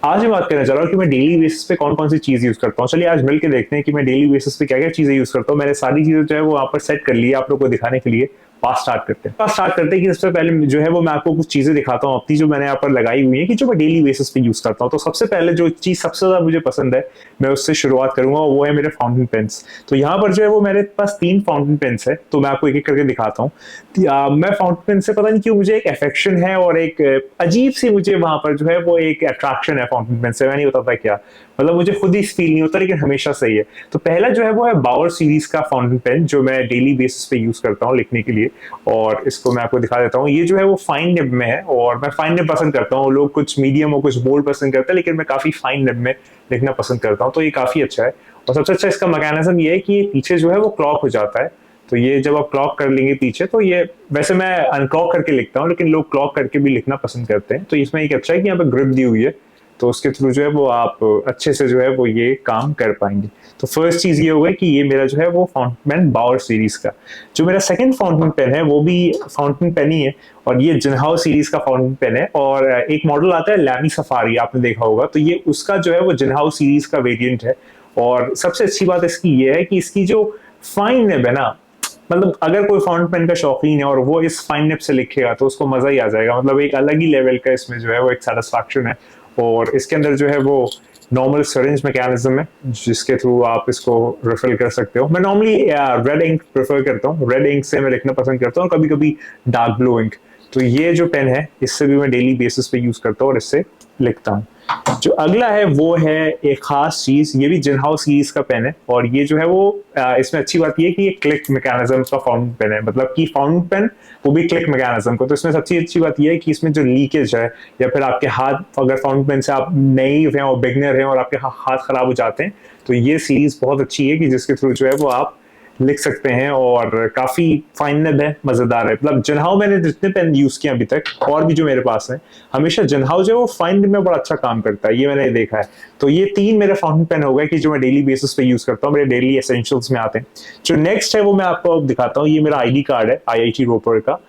आज मैं बात करना चाह रहा हूँ कि मैं डेली बेसिस पे कौन-कौन सी चीज़ यूज़ करता हूँ। चलिए आज मिल के देखते हैं कि मैं डेली बेसिस पे क्या-क्या चीज़ें यूज़ करता हूँ। मैंने सारी चीज़ें जो है वो वहाँ पर सेट कर ली है आप लोगों को दिखाने के लिए। बात स्टार्ट करते हैं। बात स्टार्ट करते हैं कि सबसे पहले जो है वो मैं आपको कुछ चीज़ें दिखाता हूँ अपनी जो मैंने यहाँ पर लगाई हुई है कि जो मैं डेली बेसिस पे यूज़ करता हूँ। तो सबसे पहले जो चीज़ सबसे ज़्यादा मुझे पसंद है, मैं उससे शुरुआत करूँगा वो है मेरे फाउंटेन पेन्स। तो यहाँ पर जो है वो मेरे पास 3 फाउंटेन पेन्स है, तो मैं आपको एक-एक करके दिखाता हूँ। मैं फाउंटेन पेन से पता नहीं क्यों मुझे एक अफेक्शन है और एक अजीब-सी मुझे वहाँ पर जो है वो एक अट्रैक्शन है फाउंटेन पेन से, मैं नहीं बताता क्या। मतलब मुझे खुद ही फील नहीं होता लेकिन हमेशा सही है। तो पहला जो है वो है बाउर सीरीज़ का फाउंटेन पेन जो मैं डेली बेसिस पे यूज़ करता हूँ लिखने के लिए और इसको मैं आपको दिखा देता हूँ। ये जो है वो फाइन निब में है और मैं फाइन निब पसंद करता हूँ। लोग कुछ मीडियम और कुछ बोल्ड पसंद करते हैं लेकिन मैं काफ़ी फाइन निब में लिखना पसंद करता हूँ, तो ये काफ़ी अच्छा है। और सबसे अच्छा इसका मैकेनिज़्म ये है कि ये पीछे जो है वो क्लॉक हो जाता है। तो ये जब आप क्लॉक कर लेंगे पीछे तो ये वैसे मैं अनक्लॉक करके लिखता हूँ लेकिन लोग क्लॉक करके भी लिखना पसंद करते हैं। तो इसमें एक अच्छा है कि यहाँ पे ग्रिप दी हुई है, तो उसके थ्रू जो है वो आप अच्छे से जो है वो ये काम कर पाएँगे। तो फर्स्ट चीज़ ये हो गई कि ये मेरा जो है वो फाउंटेन पेन बाउर सीरीज़ का। जो मेरा सेकंड फाउंटेन पेन है वो भी फाउंटेन पेन ही है और ये जिनहाउ सीरीज़ का फाउंटेन पेन है और एक मॉडल आता है लैमी सफारी आपने देखा होगा, तो ये उसका जो है वो जिनहाउ सीरीज़ का वेरिएंट है। और सबसे अच्छी बात इसकी ये है कि इसकी जो फाइन निब है ना, मतलब अगर कोई फाउंटेन पेन का शौकीन है और वो इस फाइन निब से लिखेगा तो उसको मजा ही आ जाएगा। मतलब एक अलग ही लेवल का इसमें जो है वो एक सेटिस्फैक्शन है और इसके अंदर जो है वो नॉर्मल सिरिंज मैकेनिज्म है जिसके थ्रू आप इसको रिफिल कर सकते हो। मैं नॉर्मली रेड इंक प्रेफर करता हूँ, रेड इंक से मैं लिखना पसंद करता हूँ, कभी कभी डार्क ब्लू इंक। तो ये जो पेन है इससे भी मैं डेली बेसिस पे यूज करता हूँ और इससे लिखता हूँ। जो अगला है वो है एक खास चीज, ये भी जिनहाउ सीरीज का पेन है और ये जो है वो इसमें अच्छी बात ये है कि ये क्लिक मैकेनिज्म का फाउंटेन पेन है, मतलब कि फाउंटेन पेन वो भी क्लिक मैकेनिज्म को। तो इसमें सबसे अच्छी बात ये है कि इसमें जो लीकेज है या फिर आपके हाथ अगर फाउंटेन पेन से आप नई हैं और बिगनर हैं और आपके हाथ खराब हो जाते हैं तो ये सीरीज बहुत अच्छी है कि जिसके थ्रू जो है वो आप लिख सकते हैं और काफी फाइन निब है, मजेदार है। मतलब जिनहाउ मैंने जितने पेन यूज किए अभी तक और भी जो मेरे पास है, हमेशा जिनहाउ जो है वो फाइन निब में बड़ा अच्छा काम करता है, ये मैंने देखा है। तो ये 3 मेरे फाउंटेन पेन हो गए कि जो मैं डेली बेसिस पे यूज करता हूँ, मेरे डेली एसेंशियल्स में आते हैं। जो नेक्स्ट है वो मैं आपको दिखाता हूँ, ये मेरा आईडी कार्ड है आईआईटी रोपर का।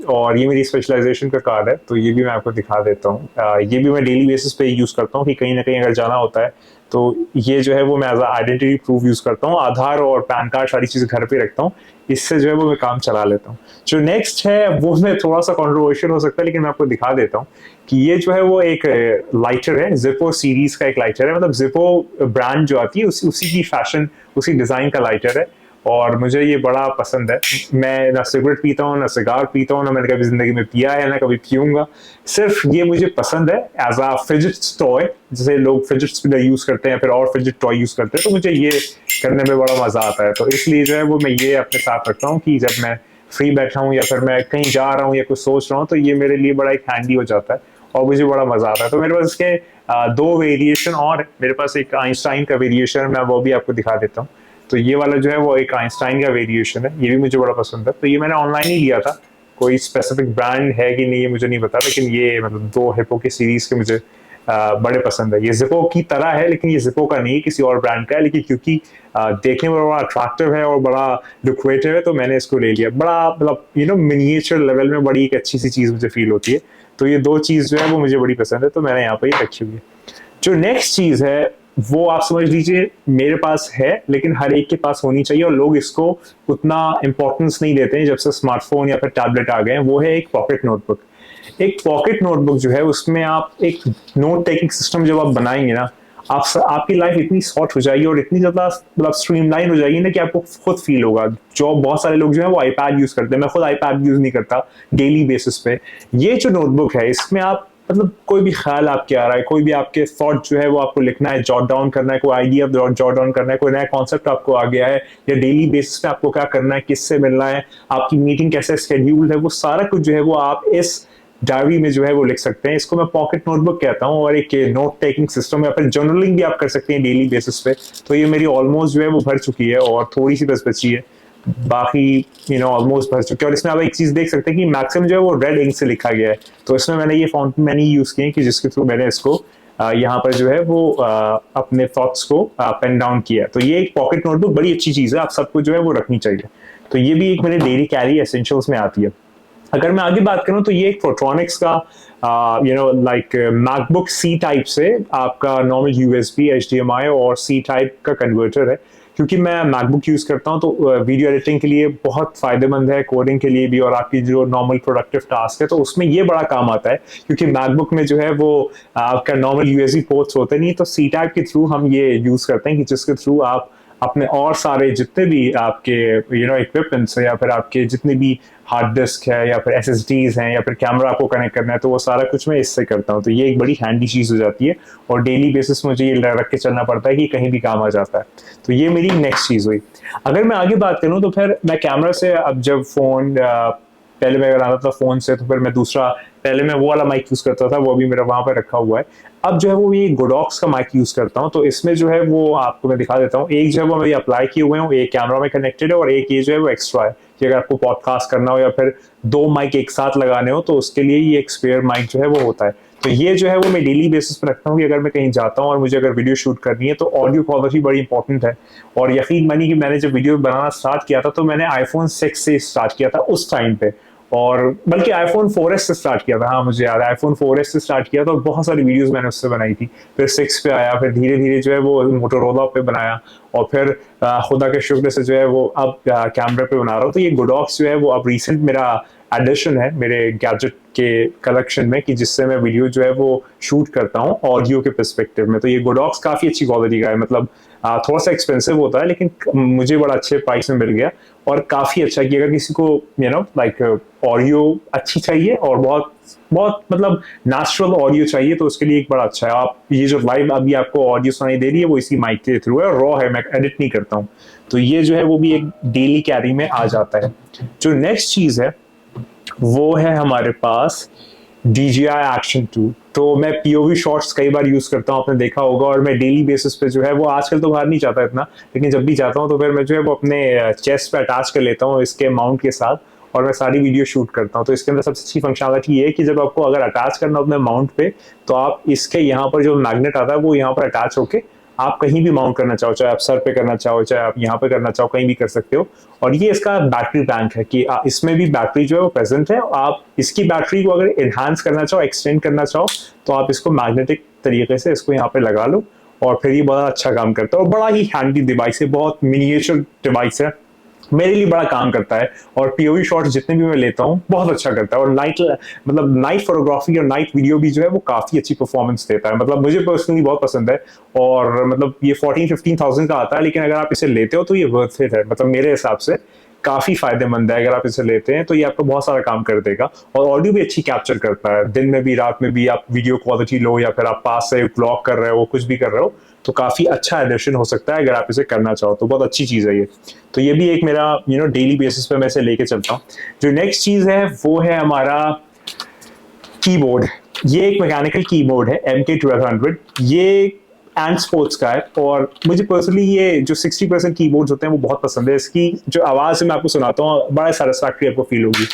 और ये मेरी स्पेशलाइजेशन का कार्ड है, तो ये भी मैं आपको दिखा देता हूँ। ये भी मैं डेली बेसिस पे यूज करता हूँ कि कहीं ना कहीं अगर जाना होता है तो ये जो है वो मैं एज आइडेंटिटी प्रूफ यूज करता हूँ। आधार और पैन कार्ड सारी चीजें घर पे रखता हूँ, इससे जो है वो मैं काम चला लेता हूँ। जो नेक्स्ट है वो मैं थोड़ा सा कॉन्ट्रोवर्शियल हो सकता है लेकिन मैं आपको दिखा देता हूँ कि ये जो है वो एक लाइटर है, जिपो सीरीज का एक लाइटर है। मतलब जिपो ब्रांड जो आती है उसी की फैशन, उसी डिजाइन का लाइटर है और मुझे ये बड़ा पसंद है। मैं ना सिगरेट पीता हूँ, ना सिगार पीता हूँ, ना मैंने कभी जिंदगी में पिया है, ना कभी पीऊंगा। सिर्फ ये मुझे पसंद है एज अ फिजिट टॉय, जैसे लोग फिजिट स्पिनर यूज करते हैं फिर और फिजिट टॉय यूज करते हैं, तो मुझे ये करने में बड़ा मजा आता है। तो इसलिए जो है वो मैं ये अपने साथ रखता हूँ कि जब मैं फ्री बैठा हूँ या फिर मैं कहीं जा रहा हूँ या कुछ सोच रहा हूँ तो ये मेरे लिए बड़ा एक हैंडी हो जाता है और मुझे बड़ा मजा आता है। तो मेरे पास इसके 2 वेरिएशन और है। मेरे पास एक आइंस्टाइन का वेरिएशन है, मैं वो भी आपको दिखा देता हूँ। तो ये वाला जो है वो एक आइंस्टाइन का वेरिएशन है, ये भी मुझे बड़ा पसंद है। तो ये मैंने ऑनलाइन ही लिया था, कोई स्पेसिफिक ब्रांड है कि नहीं ये मुझे नहीं पता, लेकिन ये मतलब 2 हिप्पो की सीरीज के मुझे बड़े पसंद है। ये जिपो की तरह है लेकिन ये जिपो का नहीं है, किसी और ब्रांड का है, लेकिन क्योंकि देखने में बड़ा अट्रैक्टिव है और बड़ा लुक्रेटिव है तो मैंने इसको ले लिया। बड़ा मतलब मिनिएचर लेवल में बड़ी एक अच्छी सी चीज मुझे फील होती है। तो ये 2 चीज जो है वो मुझे बड़ी पसंद है, तो मैंने यहाँ पर ही रखी हुई है। जो नेक्स्ट चीज है वो आप समझ लीजिए मेरे पास है लेकिन हर एक के पास होनी चाहिए और लोग इसको उतना इंपॉर्टेंस नहीं देते हैं जब से स्मार्टफोन या फिर टैबलेट आ गए हैं। वो है एक पॉकेट नोटबुक। एक पॉकेट नोटबुक जो है उसमें आप एक नोट टेकिंग सिस्टम जब आप बनाएंगे ना, आपकी लाइफ इतनी शॉर्ट हो जाएगी और इतनी ज्यादा मतलब स्ट्रीमलाइन हो जाएगी ना कि आपको खुद फील होगा। जो बहुत सारे लोग जो है वो आईपैड यूज करते हैं, मैं खुद आईपैड यूज नहीं करता डेली बेसिस पे। ये जो नोटबुक है इसमें आप मतलब कोई भी ख्याल आपके आ रहा है, कोई भी आपके थॉट जो है वो आपको लिखना है, जॉट डाउन करना है, कोई आइडिया जॉट डाउन करना है, कोई नया कॉन्सेप्ट आपको आ गया है या डेली बेसिस पे आपको क्या करना है, किससे मिलना है, आपकी मीटिंग कैसे स्केड्यूल्ड है, वो सारा कुछ जो है वो आप इस डायरी में जो है वो लिख सकते हैं। इसको मैं पॉकेट नोटबुक कहता हूँ और एक नोट टेकिंग सिस्टम या फिर जर्नलिंग भी आप कर सकते हैं डेली बेसिस पे। तो ये मेरी ऑलमोस्ट जो है वो भर चुकी है और थोड़ी सी बस बची है, बाकी ऑलमोस्ट भर चुके हैं। और इसमें आप एक चीज देख सकते हैं कि मैक्सिमम जो है वो रेड इंक से लिखा गया है। तो इसमें मैंने ये फॉन्ट मैंने यूज किए कि जिसके थ्रू मैंने इसको यहाँ पर जो है वो अपने थॉट्स को पेन डाउन किया। तो ये एक पॉकेट नोटबुक बड़ी अच्छी चीज है, आप सबको जो है वो रखनी चाहिए। तो ये भी एक मेरे डेली कैरी एसेंशियल्स में आती है। अगर मैं आगे बात करूं तो ये एक फोट्रॉनिक्स का लाइक मैकबुक सी टाइप से आपका नॉर्मल यूएसबी एचडीएमआई और सी टाइप का कन्वर्टर है। क्योंकि मैं मैकबुक यूज़ करता हूं तो वीडियो एडिटिंग के लिए बहुत फ़ायदेमंद है, कोडिंग के लिए भी, और आपकी जो नॉर्मल प्रोडक्टिव टास्क है तो उसमें ये बड़ा काम आता है। क्योंकि मैकबुक में जो है वो आपका नॉर्मल यूएसबी पोर्ट्स होते नहीं, तो सी टाइप के थ्रू हम ये यूज़ करते हैं कि जिसके थ्रू आप अपने और सारे जितने भी आपके इक्विपमेंट्स है, या फिर आपके जितने भी हार्ड डिस्क है, या फिर एसएसडीज हैं, या फिर कैमरा आपको कनेक्ट करना है, तो वो सारा कुछ मैं इससे करता हूँ। तो ये एक बड़ी हैंडी चीज़ हो जाती है, और डेली बेसिस मुझे ये रख के चलना पड़ता है कि कहीं भी काम आ जाता है। तो ये मेरी नेक्स्ट चीज़ हुई। अगर मैं आगे बात करूँ तो फिर मैं कैमरा से, अब जब फ़ोन पहले मैं बनाता था फ़ोन से, तो फिर मैं दूसरा, पहले मैं वो वाला माइक यूज़ करता था, वो भी मेरा वहाँ पर रखा हुआ है। अब जो है वो ये गोडॉक्स का माइक यूज़ करता हूँ। तो इसमें जो है वो आपको मैं दिखा देता हूँ। एक जो है वो मैं अप्लाई किए हुए हूँ, एक कैमरा में कनेक्टेड है, और एक ये जो है वो एक्स्ट्रा है कि अगर आपको पॉडकास्ट करना हो या फिर 2 माइक एक साथ लगाने हो तो उसके लिए ये एक स्पेयर माइक जो है वो होता है। तो ये जो है वो मैं डेली बेसिस पे रखता हूँ कि अगर मैं कहीं जाता हूँ और मुझे अगर वीडियो शूट करनी है तो ऑडियो क्वालिटी बड़ी इंपॉर्टेंट है। और यकीन मानिए कि मैंने जब वीडियो बनाना स्टार्ट किया था तो मैंने आईफोन 6 से स्टार्ट किया था उस टाइम पे, और बल्कि आईफोन 4S से स्टार्ट किया था। हाँ, मुझे याद है, आईफोन 4S से स्टार्ट किया था और बहुत सारी वीडियोस मैंने उससे बनाई थी। फिर 6 पे आया, फिर धीरे धीरे जो है वो मोटोरोला पे बनाया, और फिर खुदा के शुक्र से जो है वो अब कैमरे पे बना रहा हूँ। तो ये गोडॉक्स जो है वो अब रिसेंट मेरा एडिशन है मेरे गैजेट के कलेक्शन में, कि जिससे मैं वीडियो जो है वो शूट करता हूँ ऑडियो के पर्सपेक्टिव में। तो ये गोडॉक्स काफ़ी अच्छी क्वालिटी का है, मतलब थोड़ा सा एक्सपेंसिव होता है लेकिन मुझे बड़ा अच्छे प्राइस में मिल गया, और काफ़ी अच्छा है कि अगर किसी को लाइक ऑडियो अच्छी चाहिए और बहुत बहुत मतलब नेचुरल ऑडियो चाहिए तो उसके लिए एक बड़ा अच्छा है। आप ये जो लाइव अभी आपको ऑडियो सुनाई दे रही है वो इसी माइक के थ्रू है, और रॉ है, मैं एडिट नहीं करता हूँ। तो ये जो है वो भी एक डेली कैरी में आ जाता है। जो नेक्स्ट चीज़ है वो है हमारे पास DJI Action 2। तो मैं POV शॉट्स कई बार यूज़ करता हूँ, आपने देखा होगा, और मैं डेली बेसिस पे जो है वो आजकल तो बाहर नहीं जाता इतना, लेकिन जब भी जाता हूँ तो फिर मैं जो है वो अपने चेस्ट पे अटैच कर लेता हूँ इसके माउंट के साथ, और मैं सारी वीडियो शूट करता हूँ। तो इसके अंदर सबसे अच्छी फंक्शनलिटी ये है कि जब आपको अगर अटैच करना हो अपने माउंट पे, तो आप इसके यहाँ पर जो मैग्नेट आता है वो यहाँ पर अटैच होके आप कहीं भी माउंट करना चाहो, चाहे आप सर पे करना चाहो, चाहे आप यहाँ पे करना चाहो, कहीं भी कर सकते हो। और ये इसका बैटरी बैंक है कि इसमें भी बैटरी जो है वो प्रेजेंट है। आप इसकी बैटरी को अगर एनहांस करना चाहो, एक्सटेंड करना चाहो, तो आप इसको मैग्नेटिक तरीके से इसको यहाँ पे लगा लो, और फिर ये बड़ा अच्छा काम करता है, और बड़ा ही हैंडी डिवाइस है, बहुत मिनिएचर डिवाइस है, मेरे लिए बड़ा काम करता है। और POV शॉट्स जितने भी मैं लेता हूँ बहुत अच्छा करता है, और नाइट फोटोग्राफी और नाइट वीडियो भी जो है वो काफ़ी अच्छी परफॉर्मेंस देता है। मतलब मुझे पर्सनली बहुत पसंद है, और मतलब ये 14-15 thousand का आता है, लेकिन अगर आप इसे लेते हो तो ये वर्थ इट है, मतलब मेरे हिसाब से काफ़ी फायदेमंद है। अगर आप इसे लेते हैं तो ये आपको बहुत सारा काम कर देगा, और ऑडियो भी अच्छी कैप्चर करता है, दिन में भी रात में भी। आप वीडियो क्वालिटी लो या फिर आप पास से व्लॉग कर रहे हो, कुछ भी कर रहे हो, तो काफ़ी अच्छा एडिशन हो सकता है अगर आप इसे करना चाहो तो। बहुत अच्छी चीज़ है ये। तो ये भी एक मेरा डेली बेसिस पे मैं इसे लेके चलता हूँ। जो नेक्स्ट चीज़ है वो है हमारा कीबोर्ड। ये एक मैकेनिकल कीबोर्ड है MK1200। ये एंड स्पोर्ट्स का है, और मुझे पर्सनली ये जो 60% कीबोर्ड्स होते हैं वो बहुत पसंद है। इसकी जो आवाज़ है मैं आपको सुनाता हूँ, बड़ा सेटिस्फैक्टरी आपको फील होगी।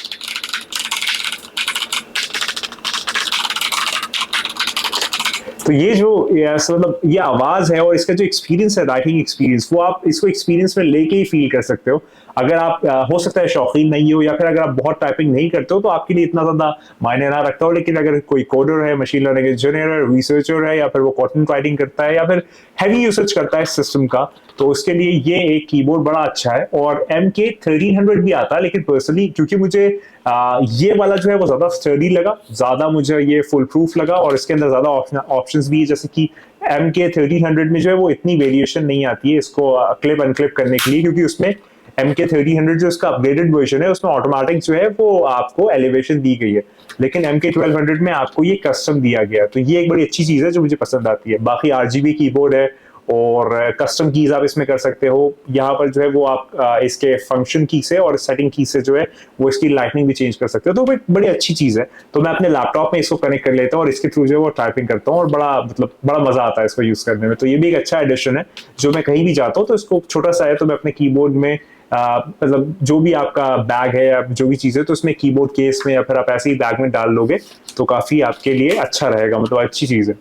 तो ये जो मतलब ये आवाज़ है और इसका जो एक्सपीरियंस है, राइटिंग एक्सपीरियंस, वो आप इसको एक्सपीरियंस में लेके ही फील कर सकते हो। अगर आप हो सकता है शौकीन नहीं हो, या फिर अगर आप बहुत टाइपिंग नहीं करते हो तो आपके लिए इतना ज़्यादा मायने ना रखता हो, लेकिन अगर कोई कोडर है, मशीन लर्निंग इंजीनियर है, रिसर्चर है, या फिर वो कंटेंट राइटिंग करता है, या फिर हैवी यूसेज करता है सिस्टम का, तो उसके लिए ये एक कीबोर्ड बड़ा अच्छा है। और MK1300 भी आता है, लेकिन पर्सनली क्योंकि मुझे ये वाला जो है वो ज़्यादा स्टडी लगा, ज़्यादा मुझे ये फुल प्रूफ लगा, और इसके अंदर ज़्यादा ऑप्शंस भी है। जैसे कि MK1300 में जो है वो इतनी वेरिएशन नहीं आती है इसको क्लिप अनक्लिप करने के लिए, क्योंकि उसमें MK1300 जो इसका अपग्रेडेड वर्जन है उसमें ऑटोमेटिक जो है वो आपको एलिवेशन दी गई है, लेकिन MK1200 में आपको ये कस्टम दिया गया। तो ये एक बड़ी अच्छी चीज़ है जो मुझे पसंद आती है। बाकी RGB कीबोर्ड है, और कस्टम कीज आप इसमें कर सकते हो। यहाँ पर जो है वो आप इसके फंक्शन की से और सेटिंग की से जो है वो इसकी लाइटनिंग भी चेंज कर सकते हो। तो बड़ी अच्छी चीज़ है। तो मैं अपने लैपटॉप में इसको कनेक्ट कर लेता हूँ और इसके थ्रू जो है वो टाइपिंग करता हूँ, और बड़ा मजा आता है इसको यूज़ करने में। तो ये भी एक अच्छा एडिशन है। जो मैं कहीं भी जाता हूँ तो इसको छोटा सा है तो मैं अपने कीबोर्ड में मतलब जो भी आपका बैग है या जो भी चीज़ है तो उसमें कीबोर्ड केस में या फिर आप ऐसे ही बैग में डाल लोगे तो काफ़ी आपके लिए अच्छा रहेगा, मतलब अच्छी चीज़ है।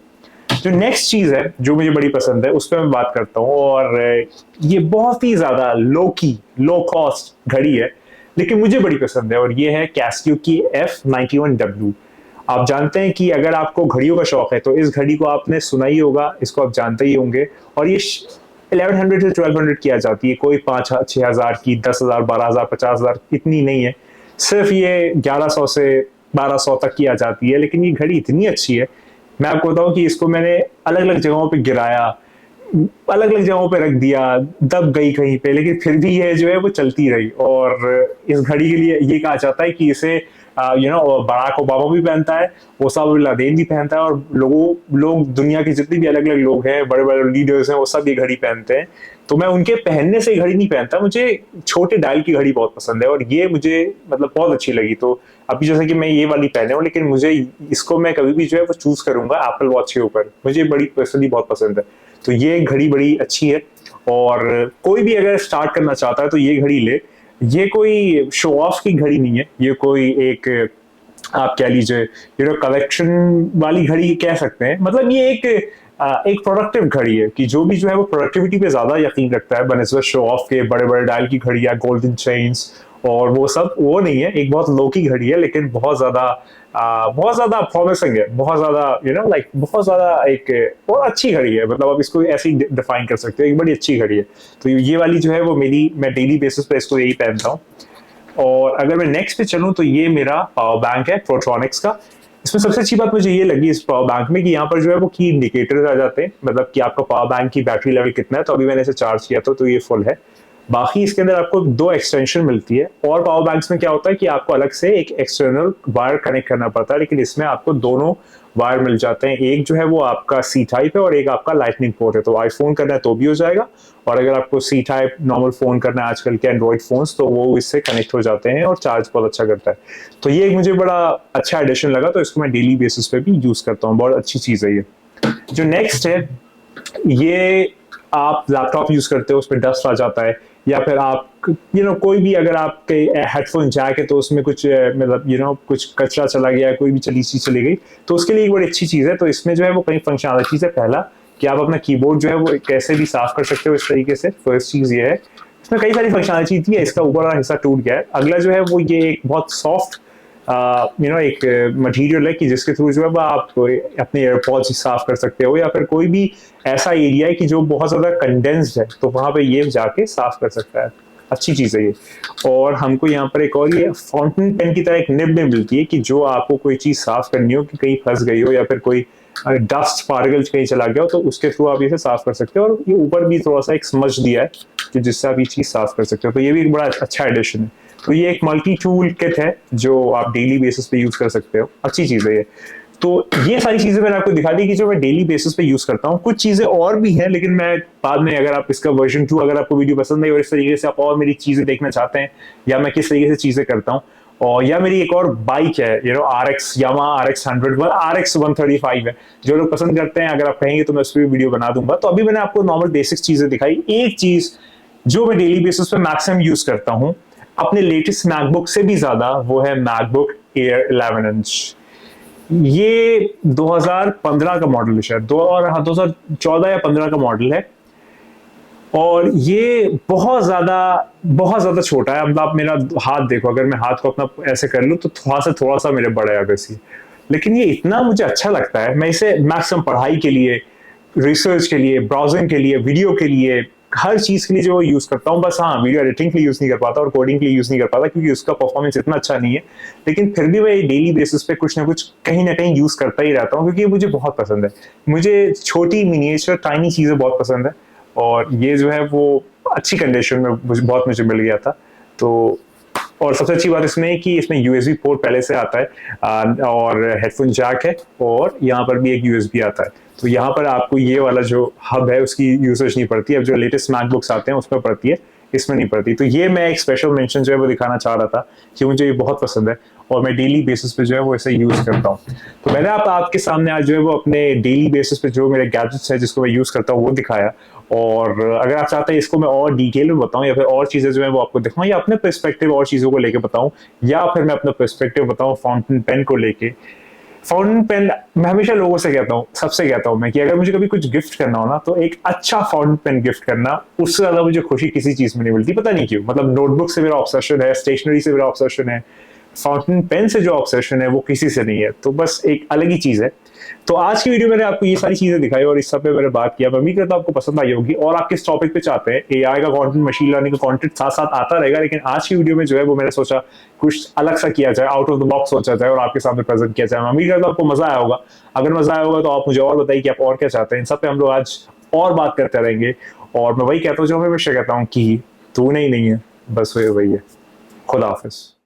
जो नेक्स्ट चीज़ है जो मुझे बड़ी पसंद है उस पर मैं बात करता हूँ, और ये बहुत ही ज़्यादा लो कॉस्ट घड़ी है। लेकिन मुझे बड़ी पसंद है, और ये है कैसियो की F91W। आप जानते हैं कि अगर आपको घड़ियों का शौक है तो इस घड़ी को आपने सुना ही होगा, इसको आप जानते ही होंगे। और ये 1100 से 1200 की आ जाती है, कोई 5-6 हज़ार की, 10 हज़ार, 12 हज़ार, 50 हज़ार इतनी नहीं है। सिर्फ ये 1100 से 1200 तक की आ जाती है। लेकिन ये घड़ी इतनी अच्छी है, मैं आपको बताऊं कि इसको मैंने अलग अलग जगहों पे गिराया, अलग अलग जगहों पे रख दिया, दब गई कहीं पे, लेकिन फिर भी ये जो है वो चलती रही। और इस घड़ी के लिए ये कहा जाता है कि इसे बराक ओबामा भी पहनता है, ओसामा बिन लादेन भी पहनता है, और लोग दुनिया के जितने भी अलग अलग लोग हैं, बड़े बड़े लीडर्स हैं, वो सब ये घड़ी पहनते हैं। तो मैं उनके पहनने से घड़ी नहीं पहनता, मुझे छोटे डायल की घड़ी बहुत पसंद है, और ये मुझे मतलब बहुत अच्छी लगी। तो अभी जैसे कि मैं ये वाली पहने हूँ, लेकिन मुझे इसको मैं कभी भी जो है वो चूज करूंगा एप्पल वॉच के ऊपर, मुझे बड़ी पर्सनली बहुत पसंद है। तो ये घड़ी बड़ी अच्छी है, और कोई भी अगर स्टार्ट करना चाहता है तो ये घड़ी ले। ये कोई शो ऑफ की घड़ी नहीं है, ये कोई एक आप कह लीजिए कलेक्शन वाली घड़ी कह सकते हैं। मतलब ये एक प्रोडक्टिव घड़ी है कि जो भी जो है वो प्रोडक्टिविटी पे ज्यादा यकीन रखता है बनस्बत शो ऑफ के। बड़े बड़े डायल की घड़ी या गोल्डन चेन्स और वो सब वो नहीं है, एक बहुत लो की घड़ी है, लेकिन बहुत ज्यादा प्रॉमिसिंग है, बहुत ज्यादा लाइक बहुत ज्यादा एक बहुत अच्छी घड़ी है। मतलब आप इसको ऐसे ही डिफाइन कर सकते हो, एक बड़ी अच्छी घड़ी है। तो ये वाली जो है वो मैं डेली बेसिस पे इसको यही पहनता हूँ। और अगर मैं नेक्स्ट पे चलूँ तो ये मेरा पावर बैंक है प्रोट्रॉनिक्स का। इसमें सबसे अच्छी बात मुझे ये लगी इस पावर बैंक में कि यहाँ पर जो है वो की इंडिकेटर्स आ जाते हैं, मतलब कि आपका पावर बैंक की बैटरी लेवल कितना है। तो अभी मैंने इसे चार्ज किया था तो ये फुल है। बाकी इसके अंदर आपको 2 एक्सटेंशन मिलती है, और पावर बैंक्स में क्या होता है कि आपको अलग से एक एक्सटर्नल वायर कनेक्ट करना पड़ता है, लेकिन इसमें आपको दोनों वायर मिल जाते हैं। एक जो है वो आपका सी टाइप है और एक आपका लाइटनिंग पोर्ट है। तो आईफोन करना है तो भी हो जाएगा, और अगर आपको सी टाइप नॉर्मल फोन करना है आजकल के एंड्रॉइड फोन्स, तो वो इससे कनेक्ट हो जाते हैं और चार्ज बहुत अच्छा करता है। तो ये मुझे बड़ा अच्छा एडिशन लगा, तो इसको मैं डेली बेसिस पे भी यूज करता हूँ, बहुत अच्छी चीज है ये। जो नेक्स्ट है, ये आप लैपटॉप यूज करते हो उसमें डस्ट आ जाता है, या फिर आप कोई भी अगर आपके हेडफोन जैक है तो उसमें कुछ मतलब कुछ कचरा चला गया, कोई भी चली चीज चली गई, तो उसके लिए एक बड़ी अच्छी चीज है। तो इसमें जो है वो कई फंक्शनलिटीज है। पहला कि आप अपना कीबोर्ड जो है वो कैसे भी साफ कर सकते हो इस तरीके से। फर्स्ट चीज ये है, इसमें कई सारी फंक्शनलिटी थी, इसका ऊपर वाला हिस्सा टूट गया है। अगला जो है वो ये एक बहुत सॉफ्ट एक मटेरियल है कि जिसके थ्रू जो है आप अपने एयरपॉड्स साफ कर सकते हो, या फिर कोई भी ऐसा एरिया है कि जो बहुत ज्यादा कंडेंस्ड है तो वहां पे ये जाके साफ कर सकता है। अच्छी चीज है ये। और हमको यहाँ पर एक और ये फाउंटेन पेन की तरह एक निब में मिलती है कि जो आपको कोई चीज साफ करनी हो कि कहीं फंस गई हो या फिर कोई डस्ट पार्टिकल कहीं चला गया हो, तो उसके थ्रू आप इसे साफ कर सकते हो। और ये ऊपर भी थोड़ा सा एक समझ दिया है कि जिससे आप ये चीज साफ कर सकते हो। तो ये भी एक बड़ा अच्छा एडिशन है। तो ये एक मल्टी टूल किट है जो आप डेली बेसिस पे यूज कर सकते हो, अच्छी चीज है ये। तो ये सारी चीजें मैंने आपको दिखा दी कि जो मैं डेली बेसिस पे यूज करता हूँ। कुछ चीजें और भी हैं, लेकिन मैं बाद में, अगर आप इसका वर्जन 2 अगर आपको वीडियो पसंद है और इस तरीके से आप और मेरी चीजें देखना चाहते हैं, या मैं किस तरीके से चीजें करता हूँ, और या मेरी एक और बाइक है RX यामाहा RX 100 RX 135 है, जो लोग पसंद करते हैं, अगर आप कहेंगे तो मैं उस पर भी वीडियो बना दूंगा। तो अभी मैंने आपको नॉर्मल बेसिक चीजें दिखाई। एक चीज जो मैं डेली बेसिस पे मैक्सिमम यूज करता हूँ अपने लेटेस्ट मैकबुक से भी ज्यादा, वो है मैकबुक एयर 11 इंच। ये 2015 का मॉडल है शायद, 2014 या 15 का मॉडल है, और ये बहुत ज्यादा छोटा है। मतलब आप मेरा हाथ देखो, अगर मैं हाथ को अपना ऐसे कर लूं तो थोड़ा सा मेरे बड़ा है वैसे, लेकिन ये इतना मुझे अच्छा लगता है। मैं इसे मैक्सिमम पढ़ाई के लिए, रिसर्च के लिए, ब्राउजिंग के लिए, वीडियो के लिए, हर चीज के लिए जो यूज करता हूँ। बस हाँ, वीडियो एडिटिंग के लिए यूज नहीं कर पाता और कोडिंग के लिए यूज नहीं कर पाता क्योंकि उसका परफॉर्मेंस इतना अच्छा नहीं है। लेकिन फिर भी मैं डेली बेसिस पे कुछ ना कुछ कहीं ना कहीं यूज करता ही रहता हूँ, क्योंकि मुझे बहुत पसंद है। मुझे छोटी मिनिएचर टाइनी चीजें बहुत पसंद है, और ये जो है वो अच्छी कंडीशन में मुझे मिल गया था। तो और सबसे अच्छी बात इसमें है कि इसमें यूएसबी पोर्ट पहले से आता है, और हेडफोन जैक है, और यहाँ पर भी एक यूएसबी आता है। तो यहाँ पर आपको ये वाला जो हब है उसकी यूसेज नहीं पड़ती। अब जो लेटेस्ट मैकबुक्स आते हैं उसमें पड़ती है, इसमें नहीं पड़ती। तो ये मैं एक स्पेशल मेंशन जो है वो दिखाना चाह रहा था कि मुझे ये बहुत पसंद है, और मैं डेली बेसिस पे जो है वो इसे यूज करता हूँ। तो मैंने आपके सामने आज जो है वो अपने डेली बेसिस पे जो मेरे गैजेट्स है जिसको मैं यूज करता हूँ वो दिखाया। और अगर आप चाहते हैं इसको मैं और डिटेल में बताऊं, या फिर और चीजें जो है वो आपको दिखाऊं, या अपने पर्सपेक्टिव और चीजों को लेके बताऊं, या फिर मैं अपना पर्सपेक्टिव बताऊं फाउंटेन पेन को लेके, फाउंटेन पेन मैं हमेशा लोगों से कहता हूँ, सबसे कहता हूँ मैं, कि अगर मुझे कभी कुछ गिफ्ट करना हो ना, तो एक अच्छा फाउंटेन पेन गिफ्ट करना, उससे ज्यादा मुझे खुशी किसी चीज में नहीं मिलती, पता नहीं क्यों। मतलब नोटबुक से मेरा ऑब्सेशन है, स्टेशनरी से मेरा ऑब्सेशन है, फाउंटेन पेन से जो ऑब्सेशन है वो किसी से नहीं है। तो बस एक अलग ही चीज है। तो आज की वीडियो में मैंने आपको ये सारी चीजें दिखाई और इस सब पे मैंने बात किया। मैं उम्मीद करता हूं आपको पसंद आई होगी। और आप किस टॉपिक पे चाहते हैं, एआई का कंटेंट, मशीन लर्निंग का कंटेंट साथ साथ आता रहेगा, लेकिन आज की वीडियो में जो है वो मैंने सोचा कुछ अलग सा किया जाए, आउट ऑफ द बॉक्स सोचा जाए और आपके सामने प्रेजेंट किया जाए। मैं उम्मीद करता हूं आपको मजा आया होगा। अगर मजा आया होगा तो आप मुझे और बताइए कि आप और क्या चाहते हैं। इन सब पे हम लोग आज और बात करते रहेंगे। और मैं वही कहता हूँ जो मैं हमेशा कहता हूँ कि तू नहीं है, बस वही है। खुदा हाफिज।